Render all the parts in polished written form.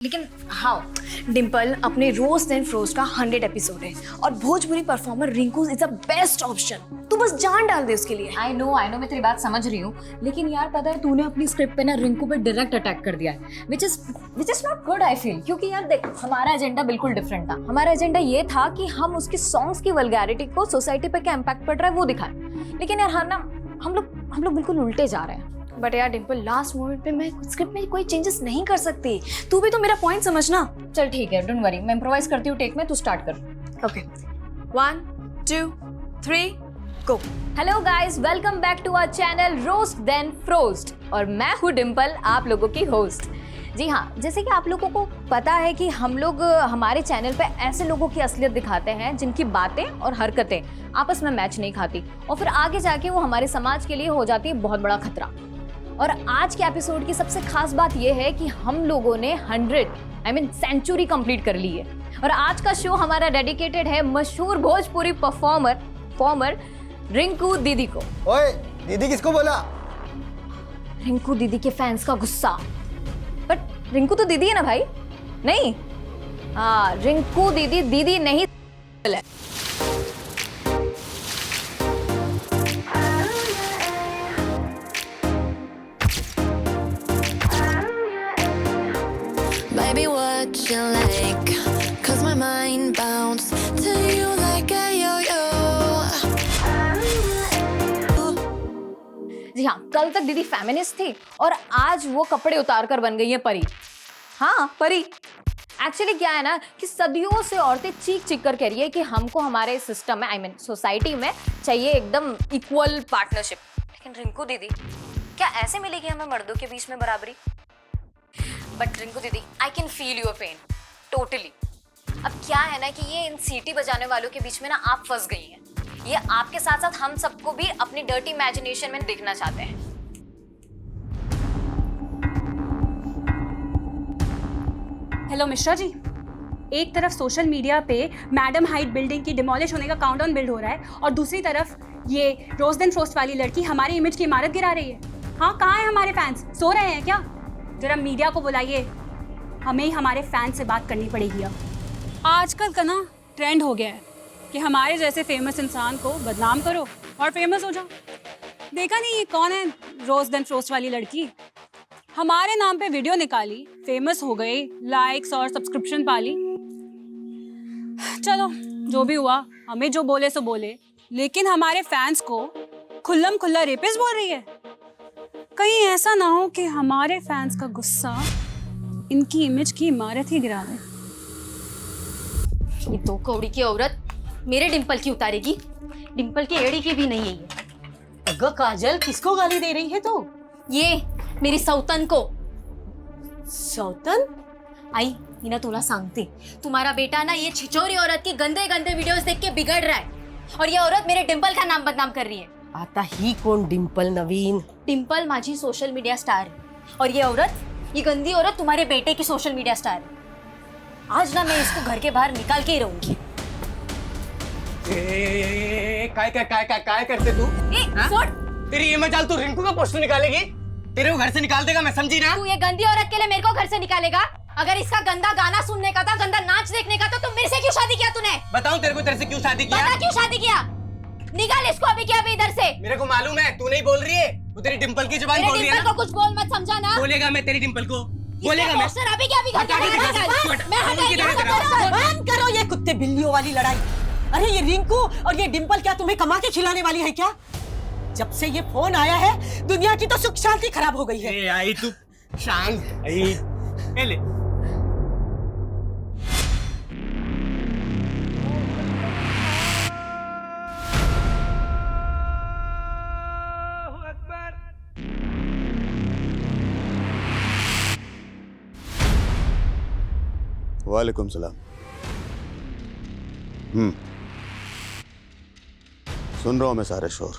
लेकिन हाँ डिम्पल, अपने रोज एंड फ्रोज का 100 एपिसोड है और Bhojpuri performer Rinku is the best option. तू बस जान डाल दे उसके लिए। आई नो मैं तेरी बात समझ रही हूँ, लेकिन यार पता है तूने अपनी स्क्रिप्ट पे ना रिंकू पे डायरेक्ट अटैक कर दिया है, which is not good I feel. क्योंकि यार देख, हमारा एजेंडा बिल्कुल डिफरेंट था। हमारा एजेंडा ये था कि हम उसके सॉन्ग्स की वल्गैरिटी को सोसाइटी पे क्या इम्पैक्ट पड़ रहा है वो दिखाएं, लेकिन यार ना हम लोग बिल्कुल उल्टे जा रहे हैं। बट यार डिम्पल, लास्ट मोमेंट पे मैं स्क्रिप्ट में कोई चेंजेस नहीं कर सकती। तू भी तो मेरा पॉइंट समझना। चल ठीक है, डोंट वरी, मैं इम्प्रोवाइज करती हूँ टेक में, तू स्टार्ट कर। Okay 1 2 3 go. Hello guys, welcome back to our channel roast then frost और मैं हूँ डिम्पल, आप लोगों की होस्ट। जी हाँ, जैसे कि आप लोगों को पता है कि हम लोग हमारे चैनल पे ऐसे लोगों की असलियत दिखाते हैं जिनकी बातें और हरकतें आपस में मैच नहीं खाती और फिर आगे जाके वो हमारे समाज के लिए हो जाती है बहुत बड़ा खतरा। और आज के एपिसोड की सबसे खास बात यह है कि हम लोगों ने 100 सेंचुरी कंप्लीट कर ली है और आज का शो हमारा डेडिकेटेड है मशहूर भोजपुरी परफॉर्मर रिंकू दीदी को। ओए, दीदी किसको बोला? रिंकू दीदी के फैंस का गुस्सा। बट रिंकू तो दीदी है ना भाई? नहीं, हाँ रिंकू दीदी नहीं है। Baby, what you like? 'Cause my mind bounced to you like a yo-yo. जी हाँ, कल तक दीदी फेमिनिस्ट थी और आज वो कपड़े उतार कर बन गई है परी। हाँ परी। एक्चुअली क्या है ना कि सदियों से औरतें चीख कर कह रही है कि हमको हमारे सिस्टम में सोसाइटी में चाहिए एकदम इक्वल पार्टनरशिप। लेकिन रिंकू दीदी, क्या ऐसे मिलेगी हमें मर्दों के बीच में बराबरी? बट रिंकू दीदी, I can feel your pain totally. अब क्या है ना कि ये इन सीटी बजाने वालों के बीच में ना आप फंस गई हैं। ये आपके साथ साथ हम सबको भी अपनी डर्टी इमेजिनेशन में देखना चाहते हैं। हेलो मिश्रा जी, एक तरफ सोशल मीडिया पे मैडम हाइट बिल्डिंग की डिमोलिश होने का काउंटडाउन बिल्ड हो रहा है और दूसरी तरफ ये रोज देन फ्रोस्ट वाली लड़की हमारी इमेज की इमारत गिरा रही है। हाँ, कहाँ है हमारे फैंस? सो रहे हैं क्या? जरा मीडिया को बुलाइए, हमें ही हमारे फैन से बात करनी पड़ेगी। अब आजकल का ना ट्रेंड हो गया है कि हमारे जैसे फेमस इंसान को बदनाम करो और फेमस हो जाओ। देखा नहीं ये कौन है रोज देन फ्रोस्ट वाली लड़की? हमारे नाम पे वीडियो निकाली, फेमस हो गई, लाइक्स और सब्सक्रिप्शन पाली। चलो जो भी हुआ, हमें जो बोले सो बोले, लेकिन हमारे फैंस को खुल्लम खुल्ला रेपिस्ट बोल रही है। कहीं ऐसा ना हो कि हमारे फैंस का गुस्सा इनकी इमेज की इमारत ही गिरा दे। ये दो कौड़ी की औरत मेरे डिंपल की उतारेगी, डिंपल की एड़ी की भी नहीं है ये। अगं काजल, किसको गाली दे रही है तू? ये मेरी सौतन को। सौतन? आई मीना, तुला सांगते, तुम्हारा बेटा ना ये छिचोरी औरत की गंदे गंदे वीडियोस देख के बिगड़ रहा है और ये औरत मेरे डिंपल का नाम बदनाम कर रही है। आता ही कौन डिंपल नवीन? डिंपल माझी सोशल मीडिया स्टार है और ये औरत, ये गंदी औरत तुम्हारे बेटे की सोशल मीडिया स्टार है। आज ना मैं इसको घर के बाहर निकाल के ही रहूंगी। काय करते तू? तेरी ये मजाल तू रिंकू का पोस्टर निकालेगी? तेरे को घर से निकाल देगा, मैं समझी ना? तू ये गंदी औरत के लिए मेरे को घर से निकालेगा? अगर इसका गंदा गाना सुनने का था, गंदा नाच देखने का था, तो मेरे से क्यों शादी किया तूने? बताऊं तेरे से क्यों शादी किया? बता क्यों शादी किया? निकाल इसको अभी क्या अभी इधर से। मेरे को मालूम है तू नहीं बोल रही है, तू तेरी डिंपल की जुबान बोल रही है ना? डिंपल को कुछ बोल मत, समझा ना? बोलेगा मैं तेरी डिंपल को, बोलेगा मैं। पोस्टर अभी क्या अभी घर बंद करो ये कुत्ते बिल्लियों वाली लड़ाई। अरे ये रिंकू और ये डिंपल क्या तुम्हें कमा के खिलाने वाली है क्या? जब से ये फोन आया है दुनिया की तो सुख शांति खराब हो गई है। आई तू शांत आई। ले वालेकुम सलाम। सुन रहा हूं मैं सारे शोर,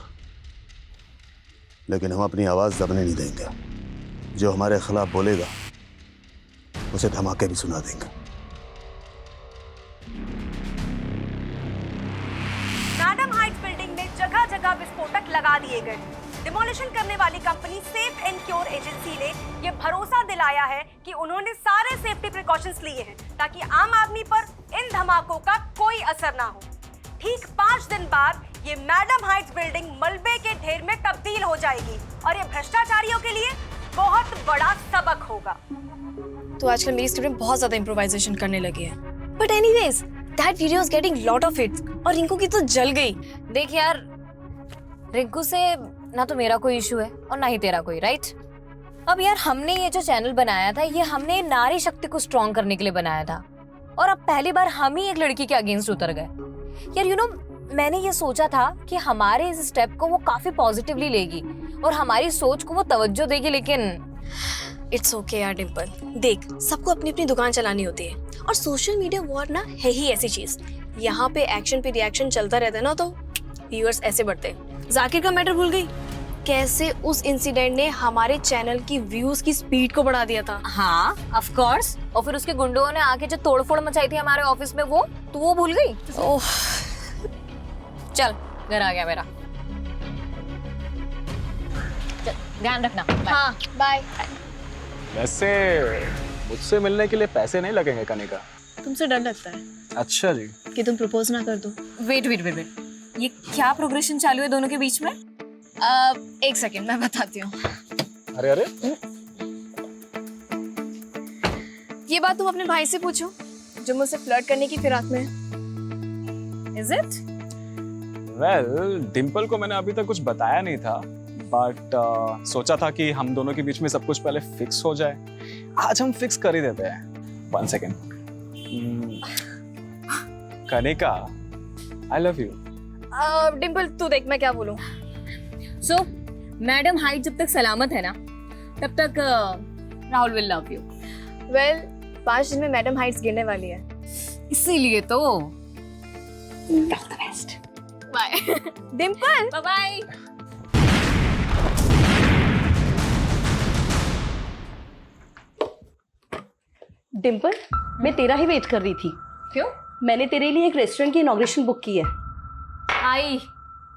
लेकिन हम अपनी आवाज दबने नहीं देंगे। जो हमारे खिलाफ बोलेगा उसे धमाके भी सुना देंगे। मैडम हाइट्स बिल्डिंग में जगह जगह विस्फोटक लगा दिए गए। डिमोलिशन करने वाली company safe and cure agency ने यह भरोसा दिलाया है कि उन्होंने सारे सेफ्टी प्रिकॉशंस लिए हैं ताकि आम आदमी पर इन धमाकों का कोई असर ना हो। ठीक 5 दिन बाद ये मैडम हाइट्स बिल्डिंग मलबे के ढेर में तब्दील हो जाएगी और ये भ्रष्टाचारियों के लिए बहुत बड़ा सबक होगा। तो आजकल मेरी स्क्रिप्ट में बहुत ज्यादा इम्प्रोवाइजेशन करने लगी है। But anyways, that video is getting lot of hits और रिंकू की तो जल गई। देख यार, रिंकू से ना तो मेरा कोई इशू है और ना ही तेरा कोई, राइट? अब यार हमने ये जो चैनल बनाया था, ये हमने नारी शक्ति को स्ट्रॉन्ग करने के लिए बनाया था और अब पहली बार हम ही एक लड़की के अगेंस्ट उतर गए। यार यू नो, मैंने ये सोचा था कि हमारे इस स्टेप को वो काफी पॉजिटिवली लेगी और हमारी सोच को वो तवज्जो देगी, लेकिन इट्स ओके यार डिम्पल, देख सबको अपनी अपनी दुकान चलानी होती है और सोशल मीडिया वॉर ना है ही ऐसी चीज। यहाँ पे एक्शन पे रिएक्शन चलता रहता है ना, तो व्यूअर्स ऐसे बढ़ते। जाकिर का मैटर भूल गई? कैसे उस इंसिडेंट ने हमारे चैनल की व्यूज की स्पीड को बढ़ा दिया था। हाँ ऑफ कोर्स, और फिर उसके गुंडों ने आके जो तोड़फोड़ मचाई थी हमारे ऑफिस में, वो तो वो भूल गई। ओह, चल घर आ गया मेरा, चल ध्यान रखना। हाँ बाय। वैसे मुझसे मिलने के लिए पैसे नहीं लगेंगे कनिका? तुमसे डर लगता है अच्छा जी। कि तुम प्रपोज ना कर दो। वेट वेट वेट वेट, ये क्या प्रोग्रेशन चालू है दोनों के बीच में? एक सेकेंड मैं बताती हूँ। अरे अरे, ये बात तुम अपने भाई से पूछो जो मुझसे फ्लर्ट करने की फिराक में है। Is it? वेल डिम्पल को मैंने अभी तक कुछ बताया नहीं था, बट सोचा था कि हम दोनों के बीच में सब कुछ पहले फिक्स हो जाए। आज हम फिक्स कर ही देते हैं। 1 second. Kanika, I love you. Dimple तू देख मैं क्या बोलूं। सो मैडम हाइट जब तक सलामत है ना, तब तक Rahul will love you. Well 5 दिन में मैडम हाइट्स गिरने वाली है, इसीलिए तो bye. Dimple bye bye. Dimple, मैं तेरा ही वेट कर रही थी। क्यों? मैंने तेरे लिए एक रेस्टोरेंट की इनॉग्रेशन बुक की है। आई,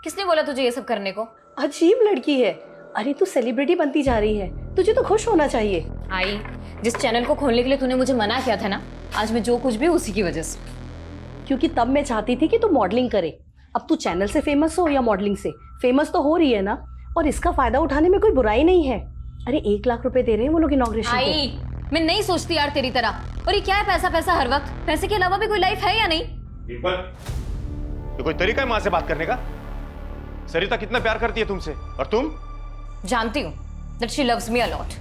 किसने बोला तुझे ये सब करने को? अजीब लड़की है। अरे तू सेलिब्रिटी बनती जा रही है, तुझे तो खुश होना चाहिए। आई, जिस चैनल को खोलने के लिए तूने मुझे मना किया था ना, आज मैं जो कुछ भी उसी की वजह से। क्योंकि तब मैं चाहती थी कि तू मॉडलिंग करे। अब तू चैनल से फेमस हो या मॉडलिंग से, फेमस तो हो रही है ना, और इसका फायदा उठाने में कोई बुराई नहीं है। अरे 1 लाख रुपए दे रहे हैं वो लोग इनॉग्रेशन पे। आई, मैं नहीं सोचती यार तेरी तरह। और ये क्या है पैसा पैसा हर वक्त? पैसे के अलावा भी कोई लाइफ है या नहीं? तो कोई तरीका है माँ से बात करने का? सरिता कितना प्यार करती है तुमसे, और तुम? जानती हूँ that she loves me a lot,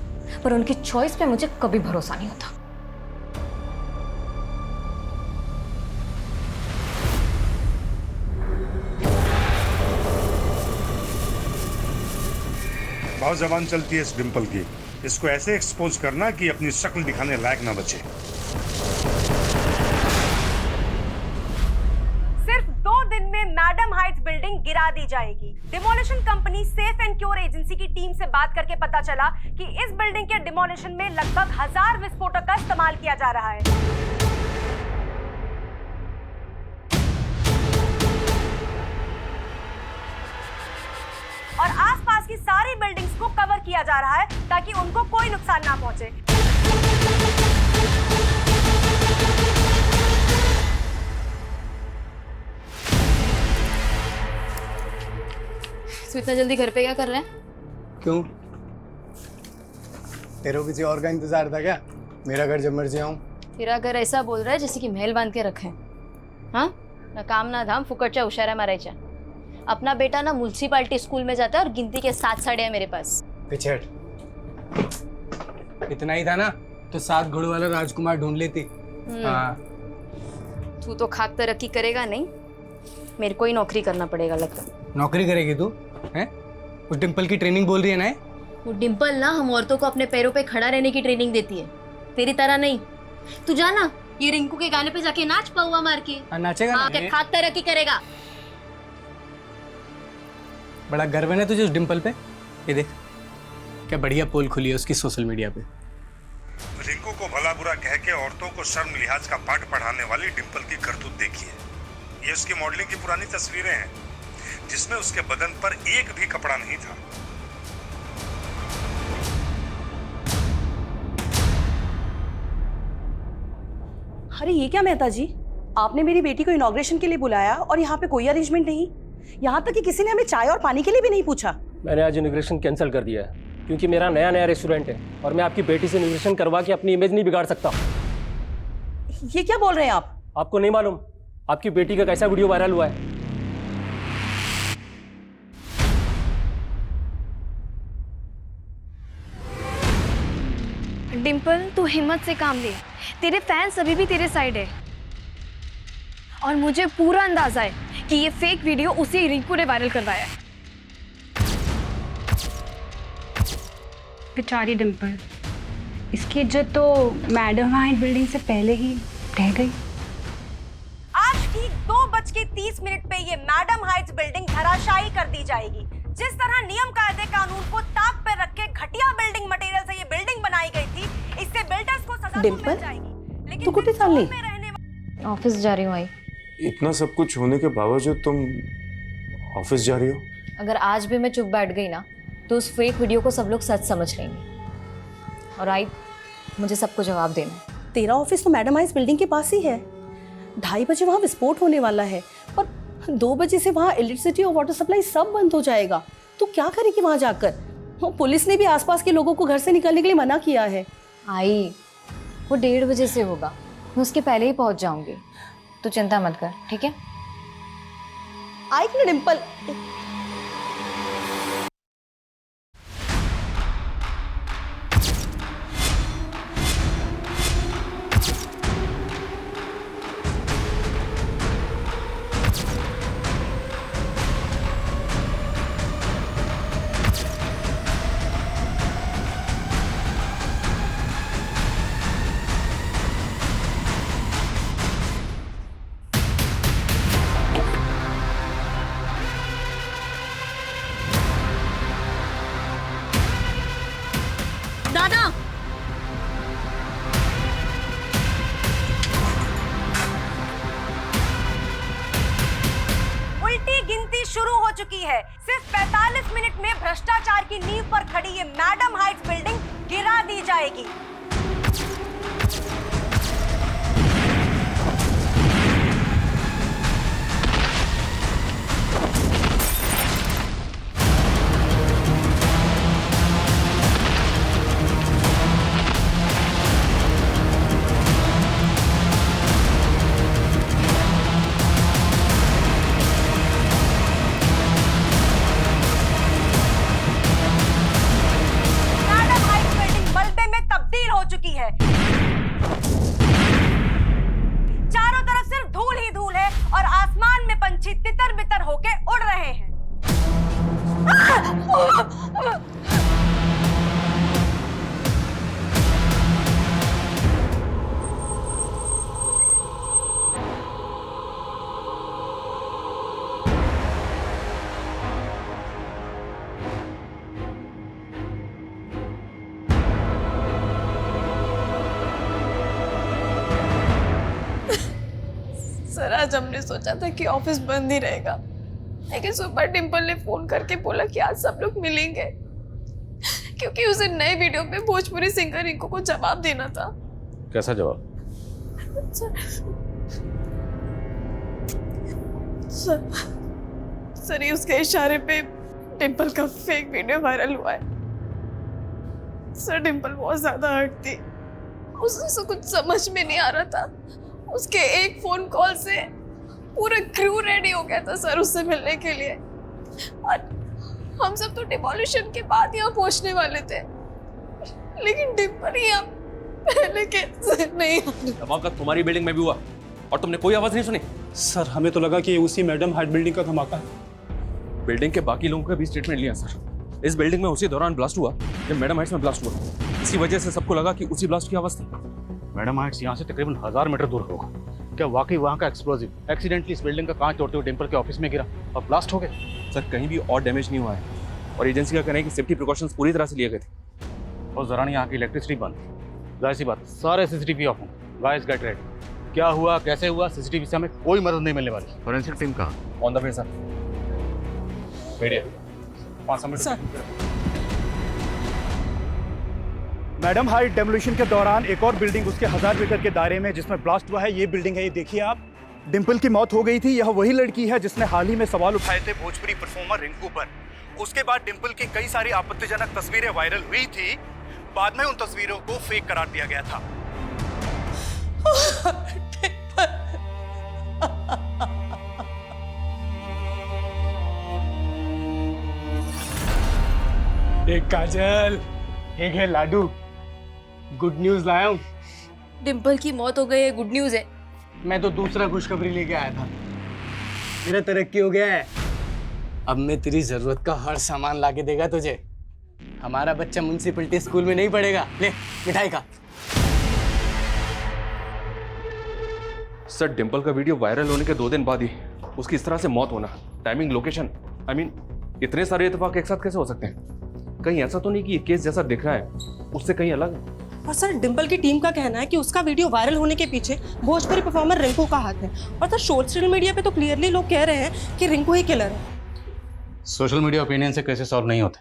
पर उनकी चॉइस पे मुझे कभी भरोसा नहीं होता। बहुत जबान चलती है इस डिम्पल की। इसको ऐसे एक्सपोज करना कि अपनी शक्ल दिखाने लायक ना बचे। सिर्फ 2 दिन में मैडम हाइट्स बिल्डिंग गिरा दी जाएगी। Demolition company safe and cure agency की टीम से बात करके पता चला कि इस बिल्डिंग के डिमोलिशन में लगभग 1000 विस्फोटक का इस्तेमाल किया जा रहा है। और आसपास की सारी बिल्डिंग्स को कवर किया जा रहा है ताकि उनको कोई नुकसान ना पहुंचे। तो इतना जल्दी घर पे क्या कर रहे हैं? क्यों, तेरे को किसी और का इंतजार था क्या? मेरा घर जब मर्जी आऊं। तेरा घर ऐसा बोल रहा है जैसे कि महल बांध के रखे। हाँ, ना काम ना धाम, फुकटच्या उशाऱ्या मारायच्या। अपना बेटा ना म्युनिसिपालिटी स्कूल में जाता है और गिनती के 7 साड़े हैं मेरे पास। पिछड़, इतना ही था ना तो 7 घोड़ों वाला राजकुमार ढूंढ लेती। हाँ। तू तो खाक तरक्की करेगा नहीं, मेरे को ही नौकरी करना पड़ेगा लगता। नौकरी करेगी तू? हैं? वो डिम्पल की ट्रेनिंग बोल रही है ना? वो डिम्पल ना हम औरतों को अपने पैरों पे खड़ा रहने की ट्रेनिंग देती है, तेरी तरह नहीं। तू जाना ये रिंकू के गाने पे जाके नाच पौवा मार के। नाचेगा ना? क्या खाक तरक्की करेगा? बड़ा गर्व है ना तुझे उस डिम्पल पे? ये देख क्या बढ़िया पोल खुली है उसकी सोशल मीडिया पे। रिंकू को भला बुरा कह के औरतों को शर्म लिहाज का पाठ पढ़ाने वाली डिम्पल की करतूत देखिए। ये उसकी मॉडलिंग की पुरानी तस्वीरें हैं जिसमें उसके बदन पर एक भी कपड़ा नहीं था। अरे ये क्या मेहता जी, आपने मेरी बेटी को इनॉग्रेशन के लिए बुलाया और यहाँ पे कोई अरेंजमेंट नहीं, यहाँ तक कि किसी ने हमें चाय और पानी के लिए भी नहीं पूछा। मैंने आज इनॉग्रेशन कैंसिल कर दिया है क्योंकि मेरा नया रेस्टोरेंट है और मैं आपकी बेटी से इनॉग्रेशन करवा के अपनी इमेज नहीं बिगाड़ सकता। ये क्या बोल रहे हैं आप? आपको नहीं मालूम आपकी बेटी का कैसा वीडियो वायरल हुआ है? डिम्पल, तू हिम्मत से काम ले, तेरे फैंस अभी भी तेरे साइड है और मुझे पूरा अंदाजा है कि ये फेक वीडियो उसी रिंकू ने वायरल करवाया है। बेचारी डिम्पल, इसकी इज्जत तो मैडम हाइट बिल्डिंग से पहले ही रह गई। आज ठीक 2:30 पे ये मैडम हाइट्स बिल्डिंग धराशायी कर दी जाएगी। जिस तरह नियम कायदे कानून को ताक पे रख के घटिया बिल्डिंग मटेरियल से ये बिल्डिंग बनाई गई थी, इससे बिल्डर्स को सजा तो मिल जाएगी। लेकिन तू कुठे चालली? ऑफिस जा रही हूँ आई। इतना सब कुछ होने के बावजूद तुम ऑफिस जा रही हो? अगर आज भी मैं चुप बैठ गई ना तो उस फेक वीडियो को सब लोग सच समझ लेंगे और आई मुझे सबको जवाब देना है। तेरा ऑफिस तो मैडम हाइट्स बिल्डिंग के पास ही है। 2:30 बजे वहाँ विस्फोट होने वाला है और 2 बजे से वहाँ इलेक्ट्रिसिटी और वाटर सप्लाई सब बंद हो जाएगा। तू क्या करेगी वहाँ जाकर? पुलिस ने भी आसपास के लोगों को घर से निकलने के लिए मना किया है। आई वो 1:30 बजे से होगा, मैं उसके पहले ही पहुँच जाऊँगी, तो चिंता मत कर, ठीक है? आई ना डिम्पल, दादा उल्टी गिनती शुरू हो चुकी है। सिर्फ 45 मिनट में भ्रष्टाचार की नींव पर खड़ी ये मैडम हाइट्स बिल्डिंग गिरा दी जाएगी। चारों तरफ सिर्फ धूल ही धूल है और आसमान में पंछी तितर बितर होके उड़ रहे हैं। सर, आज हमने सोचा था कि ऑफिस बंद ही रहेगा, लेकिन सुबह डिम्पल ने फोन करके बोला कि आज सब लोग मिलेंगे क्योंकि उसे नए वीडियो पे भोजपुरी सिंगर रिंकू को जवाब देना था। कैसा जवाब? सर, ये उसके इशारे पे डिम्पल का फेक वीडियो वायरल हुआ है। सर, डिम्पल बहुत ज्यादा हर्ट थी, उसे कुछ समझ में नहीं आ रहा था। उसके एक फोन कॉल से पूरा क्रू रेडी हो गया था सर उससे मिलने के लिए, और हम सब तो डिमोलिशन के बाद यहाँ पहुँचने वाले थे, लेकिन डिम्पल यहाँ पहले कैसे नहीं। धमाका तुम्हारी बिल्डिंग में भी हुआ और तुमने कोई आवाज नहीं सुनी? सर, हमें तो लगा कि उसी मैडम हाइट बिल्डिंग का धमाका है। बिल्डिंग के बाकी लोगों का भी स्टेटमेंट लिया सर। इस बिल्डिंग में उसी दौरान ब्लास्ट हुआ जब मैडम हाइट्स में ब्लास्ट हुआ। इसी वजह से सबको लगा कि उसी ब्लास्ट की आवाज थी। मैडम हाइट्स यहाँ से तकरीबन 1000 मीटर दूर होगा। क्या वाकई वहाँ का एक्सप्लोजिव एक्सीडेंटली इस बिल्डिंग का कांच तोड़ते हुए डिम्पल के ऑफिस में गिरा और ब्लास्ट हो गए? सर, कहीं भी और डैमेज नहीं हुआ है और एजेंसी का कहना है कि सेफ्टी प्रिकॉशंस पूरी तरह से लिए गए थे। और जरा यहाँ की इलेक्ट्रिसिटी बंद, जाहिर सी बात सारे सीसीटीवी ऑफ होंगे। Guys get ready. क्या हुआ, कैसे हुआ, सीसीटीवी से हमें कोई मदद नहीं मिलने वाली। फॉरेंसिक टीम कहाँ? On the way sir. बढ़िया। 5 मिनट। मैडम हाइट डेमोलिशन के दौरान एक और बिल्डिंग उसके 1000 मीटर के दायरे में जिसमें ब्लास्ट हुआ है, ये बिल्डिंग है, ये देखिए आप। डिंपल की मौत हो गई थी। यह वही लड़की है जिसने हाल ही में सवाल उठाए थे भोजपुरी परफॉर्मर रिंकू पर। उसके बाद डिंपल की कई सारी आपत्तिजनक तस्वीरें वायरल हुई थी। बाद में उन तस्वीरों को फेक करार दिया गया था। एक काजल, एक है लाडू। गुड न्यूज लाया हूँ। डिम्पल की मौत हो गई है, गुड न्यूज है। मैं तो दूसरा खुशखबरी लेके आया था। मेरा तरक्की हो गया है। अब मैं तेरी जरूरत का हर सामान लाके देगा तुझे। हमारा बच्चा म्युनिसिपैलिटी स्कूल में नहीं पढ़ेगा। ले मिठाई खा। सर, डिंपल का वीडियो वायरल होने के 2 दिन बाद ही उसकी इस तरह से मौत होना, टाइमिंग, लोकेशन, इतने सारे इत्तेफाक एक साथ कैसे हो सकते हैं? कहीं ऐसा तो नहीं कि ये केस जैसा दिख रहा है उससे कहीं अलग है? और सर, डिंपल की टीम का कहना है कि उसका वीडियो वायरल होने के पीछे भोजपुरी परफॉर्मर रिंकू का हाथ है। और सर, सोशल मीडिया पे तो क्लियरली लोग कह रहे हैं कि रिंकू ही किलर है। सोशल मीडिया ओपिनियन से कैसे सॉल्व नहीं होते।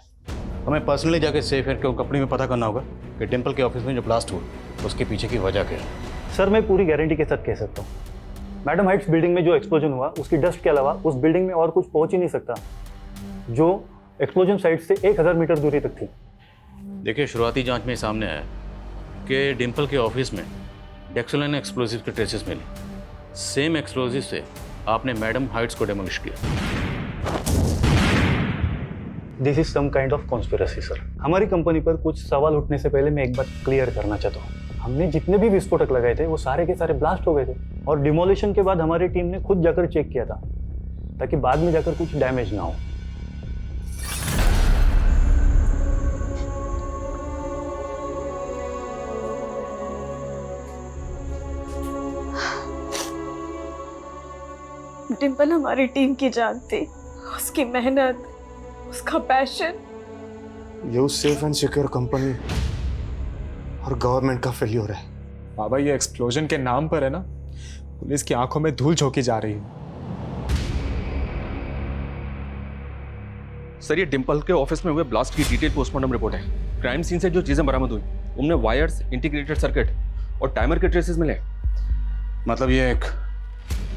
हमें पर्सनली जाके सेफ है कि कंपनी में पता करना होगा कि डिंपल के ऑफिस में जो ब्लास्ट हुआ उसके पीछे की वजह क्या है। सर, मैं पूरी गारंटी के साथ कह सकता हूँ, मैडम हाइट्स बिल्डिंग में जो एक्सप्लोजन हुआ उसकी डस्ट के अलावा उस बिल्डिंग में और कुछ पहुंच ही नहीं सकता, जो एक्सप्लोजन साइट से 1000 मीटर दूरी तक थी। देखिए, शुरुआती जांच में सामने आया कि डिंपल के ऑफिस में डेक्सोलाइन एक्सप्लोजिव के ट्रेसेस मिले। सेम एक्सप्लोजिव से आपने मैडम हाइट्स को डेमोलिश किया। This is some kind of conspiracy sir. हमारी कंपनी पर कुछ सवाल उठने से पहले मैं एक बात क्लियर करना चाहता हूँ। हमने जितने भी विस्फोटक लगाए थे वो सारे के सारे ब्लास्ट हो गए थे, और डिमोलिशन के बाद हमारी टीम ने खुद जाकर चेक किया था ताकि बाद में जाकर कुछ डैमेज ना हो। डिंपल हमारी टीम की जान थी। उसकी मेहनत, उसका पैशन। ये सेफ एंड सिक्योर कंपनी और गवर्नमेंट का फेल्योर है। बाबा, ये एक्सप्लोजन के नाम पर है ना, पुलिस की आंखों में धूल झोंकी जा रही है। सर, ये डिंपल के ऑफिस में हुए ब्लास्ट की डिटेल पोस्टमार्टम रिपोर्ट है। क्राइम सीन से जो चीजें बरामद हुई उनमें वायर्स, इंटीग्रेटेड सर्किट और टाइमर के ट्रेसेस मिले। मतलब ये एक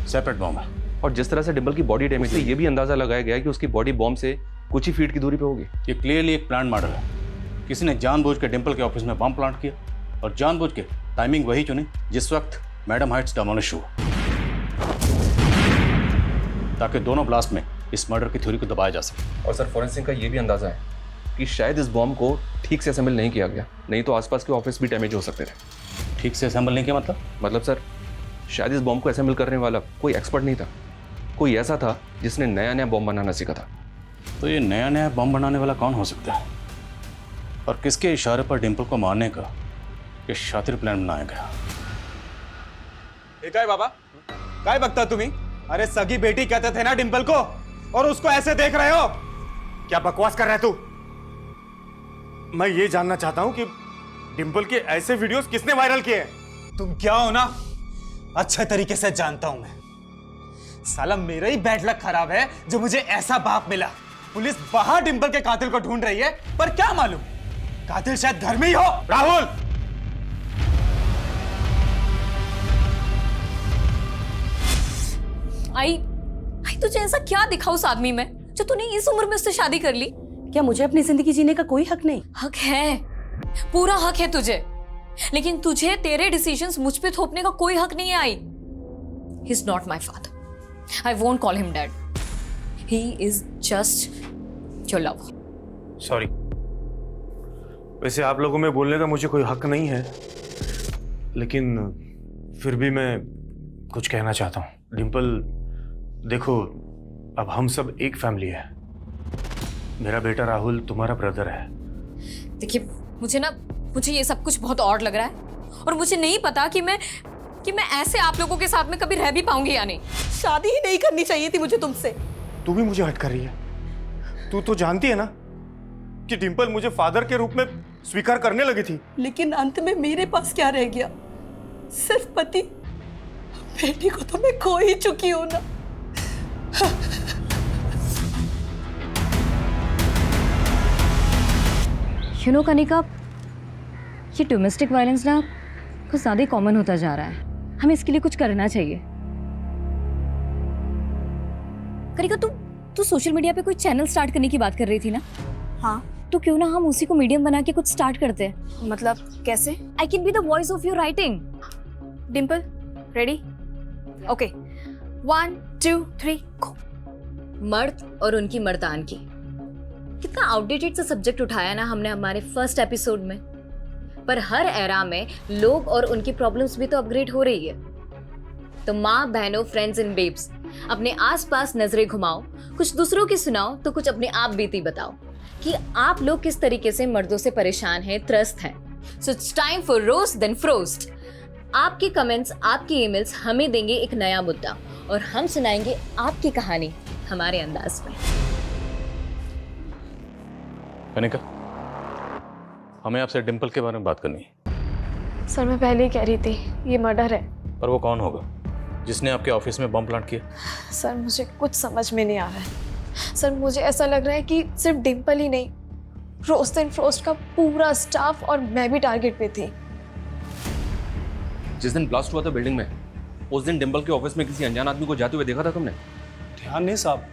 सेपरेट बॉम्ब है। और जिस तरह से डिंपल की बॉडी डैमेज है, ये भी अंदाजा लगाया गया कि उसकी बॉडी बॉम्ब से कुछ ही फीट की दूरी पे होगी। ये क्लियरली एक प्लान मर्डर है। किसी ने जानबूझ के डिंपल के ऑफिस में बम प्लांट किया और जानबूझ के टाइमिंग वही चुनी जिस वक्त मैडम हाइट्स डेमोलिश हुआ, ताकि दोनों ब्लास्ट में इस मर्डर की थ्योरी को दबाया जा सके। और सर, फॉरेंसिक का ये भी अंदाजा है कि शायद इस बॉम्ब को ठीक से असेंबल नहीं किया गया, नहीं तो आसपास के ऑफिस भी डैमेज हो सकते थे। ठीक से असेंबल नहीं किया मतलब सर, शायद इस बॉम्ब को असेंबल करने वाला कोई एक्सपर्ट नहीं था, कोई ऐसा था जिसने नया नया बॉम्ब बनाना सीखा था। तो ये नया नया बम बनाने वाला कौन हो सकता है, और किसके इशारे पर डिंपल को मारने का ये शातिर प्लान बनाया गया? काय बाबा, काय बघता तुम्ही? अरे सगी बेटी कहते थे ना डिंपल को, और उसको ऐसे देख रहे हो? क्या बकवास कर रहा है तू? मैं ये जानना चाहता हूं कि डिंपल के ऐसे वीडियोस किसने वायरल किए हैं? तुम क्या हो ना, अच्छे तरीके से जानता हूं मैं। साला मेरा ही बैड लक खराब है जो मुझे ऐसा बाप मिला। पुलिस बाहर डिंपल के कातिल को ढूंढ रही है, पर क्या मालूम कातिल शायद घर में ही हो। राहुल, आई तुझे ऐसा क्या दिखा उस आदमी में जो तूने इस उम्र में उससे शादी कर ली? क्या मुझे अपनी जिंदगी जीने का कोई हक नहीं? हक है, पूरा हक है तुझे, लेकिन तुझे तेरे डिसीजंस मुझ पे थोपने का कोई हक नहीं है। I he is not my father, I won't call him dad. He is just your lover. Sorry. वैसे आप लोगों में बोलने का मुझे कोई हक नहीं है, लेकिन फिर भी मैं कुछ कहना चाहता हूँ। डिंपल, देखो, अब हम सब एक फैमिली है। मेरा बेटा राहुल तुम्हारा ब्रदर है। देखिए, मुझे ये सब कुछ बहुत ऑड लग रहा है, और मुझे नहीं पता कि मैं ऐसे आप लोगों के साथ में कभी रह भी पाऊंगी या नहीं। शादी ही नहीं करनी चाहिए थी मुझे तुमसे। तू भी मुझे हट कर रही है। तू तो जानती है ना कि डिंपल मुझे फादर के रूप में स्वीकार करने लगी थी। लेकिन अंत में मेरे पास क्या रह गया? सिर्फ पति। बेटी को तो मैं खो ही चुकी हूं ना। कनिका, ये डोमेस्टिक वायलेंस ना कुछ ज़्यादा ही कॉमन होता जा रहा है। हमें इसके लिए कुछ करना चाहिए। करिका, तू सोशल मीडिया पे कोई चैनल स्टार्ट करने की बात कर रही थी ना? हाँ। तो क्यों ना हम उसी को मीडियम बना के कुछ स्टार्ट करते हैं? मतलब कैसे? I can be the voice of your writing. Dimple, ready? Okay, 1 2 3 गो। मर्द और उनकी मर्दानगी, कितना आउटडेटेड सा सब्जेक्ट उठाया ना हमने हमारे फर्स्ट एपिसोड में। पर हर एरा में लोग और उनकी प्रॉब्लम्स भी तो अपग्रेड हो रही है। तो माँ बहनों, फ्रेंड्स एंड बेब्स, अपने आसपास नजरें घुमाओ, कुछ दूसरों की सुनाओ तो कुछ अपने आप बीती बताओ कि आप लोग किस तरीके से मर्दों से परेशान हैं, त्रस्त हैं। So it's time for roast then frost. आपके कमेंट्स, आपकी ईमेल्स हमें देंगे एक नया मुद्दा और हम सुनाएंगे आपकी कहानी हमारे अंदाज में। कनिका, हमें आपसे डिम्पल के बारे में बात करनी है। सर मैं पहले ही कह रही थी, ये मर्डर है। पर वो कौन होगा जिसने आपके ऑफिस में बम प्लांट किया? सर मुझे कुछ समझ में नहीं आ रहा है। सर मुझे ऐसा लग रहा है कि सिर्फ डिम्पल ही नहीं, रोस्ट एंड फ्रोस्ट का पूरा स्टाफ और मैं भी टारगेट पे थी। जिस दिन ब्लास्ट हुआ था बिल्डिंग में, उस दिन डिम्पल के ऑफिस में किसी अनजान आदमी को जाते हुए देखा था तुमने? ध्यान नहीं साहब,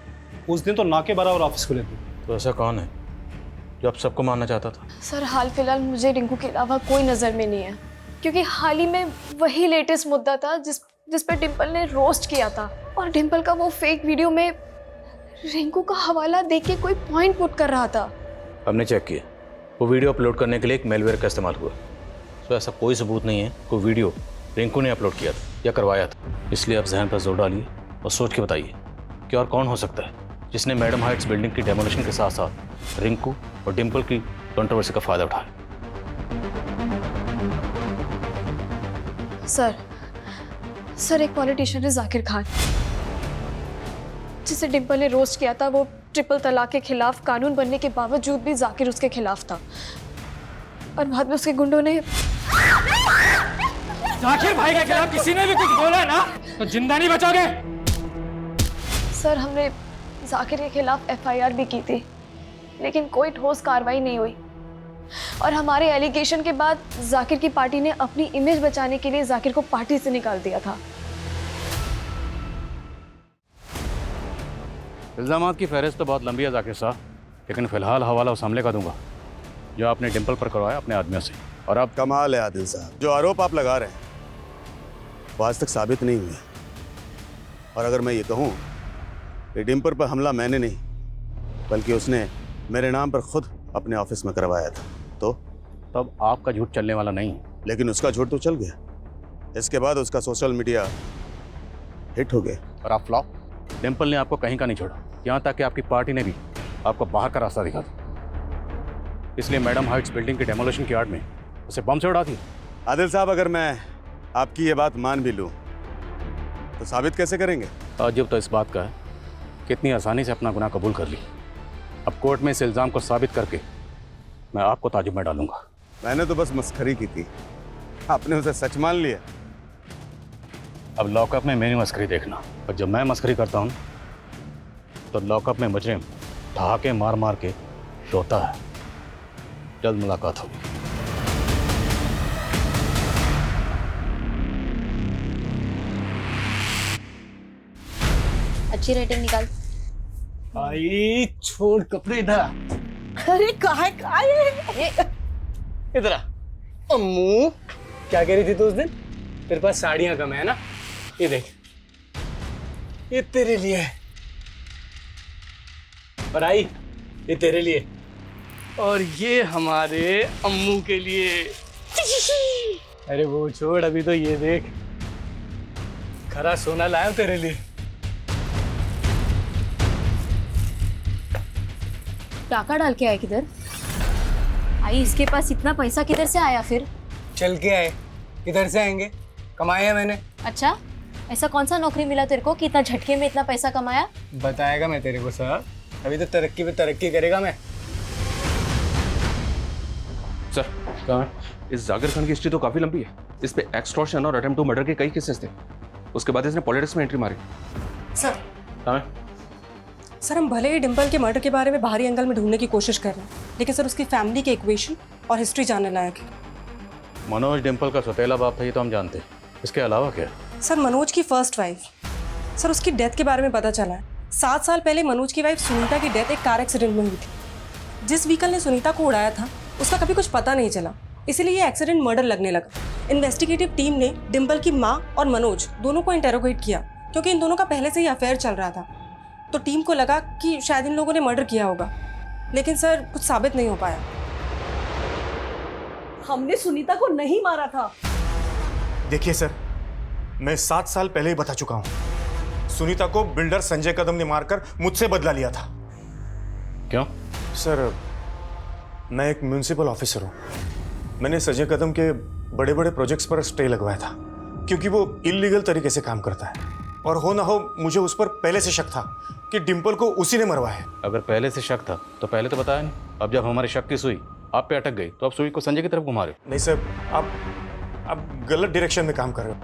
उस दिन तो ना के बराबर ऑफिस खुले थे। तो ऐसा कौन है जो आप सबको मारना चाहता था? सर हाल फिलहाल मुझे रिंकू के अलावा कोई नज़र में नहीं है, क्योंकि हाल ही में वही लेटेस्ट मुद्दा था जिस पर डिम्पल ने रोस्ट किया था। और डिम्पल का वो फेक वीडियो में रिंकू का हवाला देख के कोई पॉइंट पुट कर रहा था। हमने चेक किया, वो वीडियो अपलोड करने के लिए एक मेलवेयर का इस्तेमाल हुआ। तो ऐसा कोई सबूत नहीं है कोई वीडियो रिंकू ने अपलोड किया था या करवाया था। इसलिए आप जहन पर जोर डालिए और सोच के बताइए कि और कौन हो सकता है जिसने मैडम हाइट्स बिल्डिंग की डेमोलिशन के साथ साथ रिंकू और डिम्पल की कंट्रोवर्सी का फायदा उठाया। सर एक पॉलिटिशियन है जाकिर खान, जिसे डिम्पल ने रोस्ट किया था। वो ट्रिपल तलाक के खिलाफ कानून बनने के बावजूद भी जाकिर उसके खिलाफ था और बाद में उसके गुंडों ने। जाकिर भाई के खिलाफ किसी ने भी कुछ बोला ना तो जिंदा नहीं बचोगे। सर हमने जाकिर के खिलाफ FIR भी की थी, लेकिन कोई ठोस कार्रवाई नहीं हुई। और हमारे एलिगेशन के बाद जाकिर की पार्टी ने अपनी इमेज बचाने के लिए जाकिर को पार्टी से निकाल दिया था। इल्जामात की फहरिस्त तो बहुत लंबी है जाकिर साहब, लेकिन फिलहाल हवाला उस हमले का दूंगा जो आपने डिम्पल पर करवाया अपने आदमियों से। और अब कमाल है आदिल साहब, जो आरोप आप लगा रहे हैं वो आज तक साबित नहीं हुए। और अगर मैं ये कहूँ कि डिम्पल पर हमला मैंने नहीं बल्कि उसने मेरे नाम पर खुद अपने ऑफिस में करवाया था, तो तब आपका झूठ चलने वाला नहीं। लेकिन उसका झूठ तो चल गया। इसके बाद उसका सोशल मीडिया हिट हो गया और आप फ्लॉप। डिम्पल ने आपको कहीं का नहीं छोड़ा, यहाँ तक कि आपकी पार्टी ने भी आपको बाहर का रास्ता दिखा था। इसलिए मैडम हाइट्स बिल्डिंग की डेमोलिशन की आड़ में उसे बम से उड़ा दी। आदिल साहब, अगर मैं आपकी ये बात मान भी लूँ तो साबित कैसे करेंगे? ताज्जुब तो इस बात का है कि इतनी आसानी से अपना गुनाह कबूल कर ली। अब कोर्ट में इस इल्ज़ाम को साबित करके मैं आपको ताज्जुब में डालूंगा। मैंने तो बस मस्खरी की थी, आपने उसे सच मान लिया। अब लॉकअप में मेरी मस्करी देखना, और जब मैं मस्करी करता हूँ तो लॉकअप में मुजरिम ठहाके मार मार के रोता है। जल्द मुलाकात होगी। अच्छी रेटिंग निकाल। भाई छोड़ कपड़े इधर आ। अरे कहाँ इधर आ। अम्मू क्या कह रही थी तू उस दिन? तेरे पास साड़ियां कम है ना, ये देख, ये तेरे लिए है। और आई, ये तेरे लिए, और ये हमारे अम्मू के लिए। अरे वो छोड़, अभी तो ये देख, खरा सोना लाया हूं तेरे लिए। टाका डाल के आए किधर? आई, इसके पास इतना पैसा किधर से आया फिर? चल के आए। किधर से आएंगे? कमाया मैंने। अच्छा, ऐसा कौन सा नौकरी मिला तेरे को कि इतना झटके में इतना पैसा कमाया? बताएगा मैं तेरे को सर, अभी तो तरक्की पे तरक्की करेगा मैं। सर, कहाँ? इस जाकिर खान की हिस्ट्री तो काफी लंबी है। इस पे एक्सटॉर्शन और अटेम्प्ट टू मर्डर के कई केसेस थे। उसके बाद इसने पॉलिटिक्स में एंट्री मारी। सर, कहाँ? सर हम भले ही डिम्पल के मर्डर के बारे में बाहरी एंगल में ढूंढने की कोशिश कर रहे हैं, लेकिन सर उसकी फैमिली के इक्वेशन और हिस्ट्री जानने लायक है। मनोज डिम्पल का सौतेला बाप था ये तो हम जानते हैं, इसके अलावा क्या? सर मनोज की फर्स्ट वाइफ, सर उसकी डेथ के बारे में पता चला है। 7 साल पहले मनोज की वाइफ सुनीता की डेथ एक कार एक्सीडेंट में हुई थी। जिस व्हीकल ने सुनीता को उड़ाया था उसका कभी कुछ पता नहीं चला, इसीलिए ये एक्सीडेंट मर्डर लगने लगा। इन्वेस्टिगेटिव टीम ने डिम्पल की माँ और मनोज दोनों को इंटेरोगेट किया, क्योंकि इन दोनों का पहले से ही अफेयर चल रहा था। तो टीम को लगा कि शायद इन लोगों ने मर्डर किया होगा, लेकिन सर कुछ साबित नहीं हो पाया। हमने सुनीता को नहीं मारा था। देखिए सर, मैं 7 साल पहले ही बता चुका हूं, सुनीता को बिल्डर संजय कदम ने मारकर मुझसे बदला लिया था। क्यों? सर, मैं एक म्युनिसिपल ऑफिसर हूं। मैंने संजय कदम के बड़े बड़े प्रोजेक्ट्स पर स्टे लगवाया था, क्योंकि वो इलीगल तरीके से काम करता है, और हो ना हो मुझे उस पर पहले से शक था कि डिम्पल को उसी ने मरवाया है। अगर पहले से शक था तो पहले तो बताया नहीं। अब जब हमारे शक की सुई आप पे अटक गई तो आप सुई को संजय की तरफ घुमा रहे हो। नहीं सर, आप गलत डायरेक्शन में काम कर रहे हो।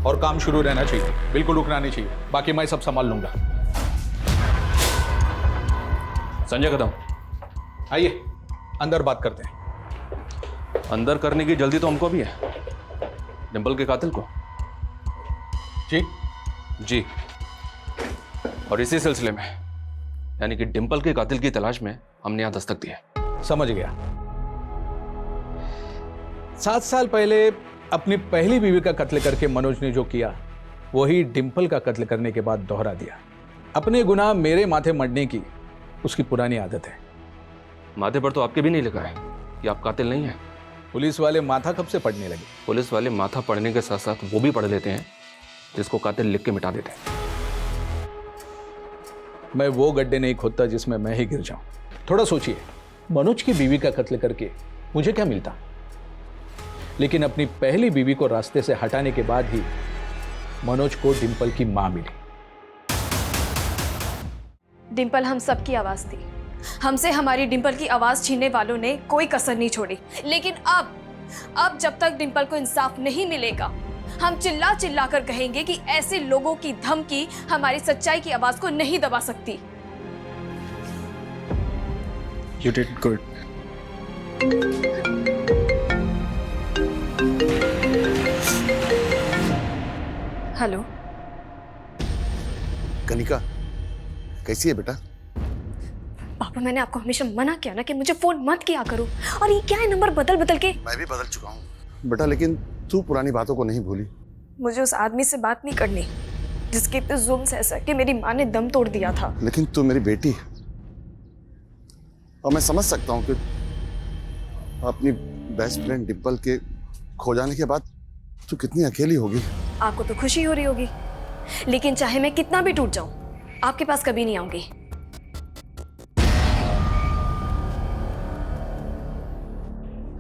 और काम शुरू रहना चाहिए, बिल्कुल रुकना नहीं चाहिए। बाकी मैं सब संभाल लूंगा। संजय कदम, आइए अंदर बात करते हैं। अंदर करने की जल्दी तो हमको भी है। डिम्पल के कातिल को? जी। और इसी सिलसिले में, यानी कि डिम्पल के कातिल की तलाश में हमने यहां दस्तक दी है। समझ गया। 7 साल पहले अपनी पहली बीवी का कत्ल करके मनोज ने जो किया वही डिम्पल का कत्ल करने के बाद दोहरा दिया। अपने गुनाह मेरे माथे मढ़ने की उसकी पुरानी आदत है। माथे पर तो आपके भी नहीं लिखा है कि आप कातिल नहीं हैं। पुलिस वाले माथा कब से पढ़ने लगे? पुलिस वाले माथा पढ़ने के साथ साथ वो भी पढ़ लेते हैं जिसको कातिल लिख के मिटा देते हैं। मैं वो गड्ढे नहीं खोदता जिसमें मैं ही गिर जाऊं। थोड़ा सोचिए, मनोज की बीवी का कत्ल करके मुझे क्या मिलता, लेकिन अपनी पहली बीवी को रास्ते से हटाने के बाद ही मनोज को डिम्पल की मां मिली। डिम्पल हम सबकी आवाज थी। हमसे हमारी डिम्पल की आवाज छीनने वालों ने कोई कसर नहीं छोड़ी। लेकिन अब जब तक डिम्पल को इंसाफ नहीं मिलेगा, हम चिल्ला चिल्ला कर कहेंगे कि ऐसे लोगों की धमकी हमारी सच्चाई की आवाज को नहीं दबा सकती। You did good. Hello Kanika, कैसी है बेटा? पापा, मैंने आपको हमेशा मना किया ना कि मुझे फोन मत किया करो, और ये क्या है नंबर बदल बदल के। मैं भी बदल चुका हूँ बेटा, लेकिन तू पुरानी बातों को नहीं भूली। मुझे उस आदमी से बात नहीं करनी जिसके इतने जुल्म सह सह के मेरी माँ ने दम तोड़ दिया था। लेकिन तू मेरी बेटी है, और मैं समझ सकता हूँ कि अपनी बेस्ट फ्रेंड डिम्पल के खो जाने के बाद तू कितनी अकेली होगी। आपको तो खुशी हो रही होगी, लेकिन चाहे मैं कितना भी टूट जाऊं, आपके पास कभी नहीं आऊंगी।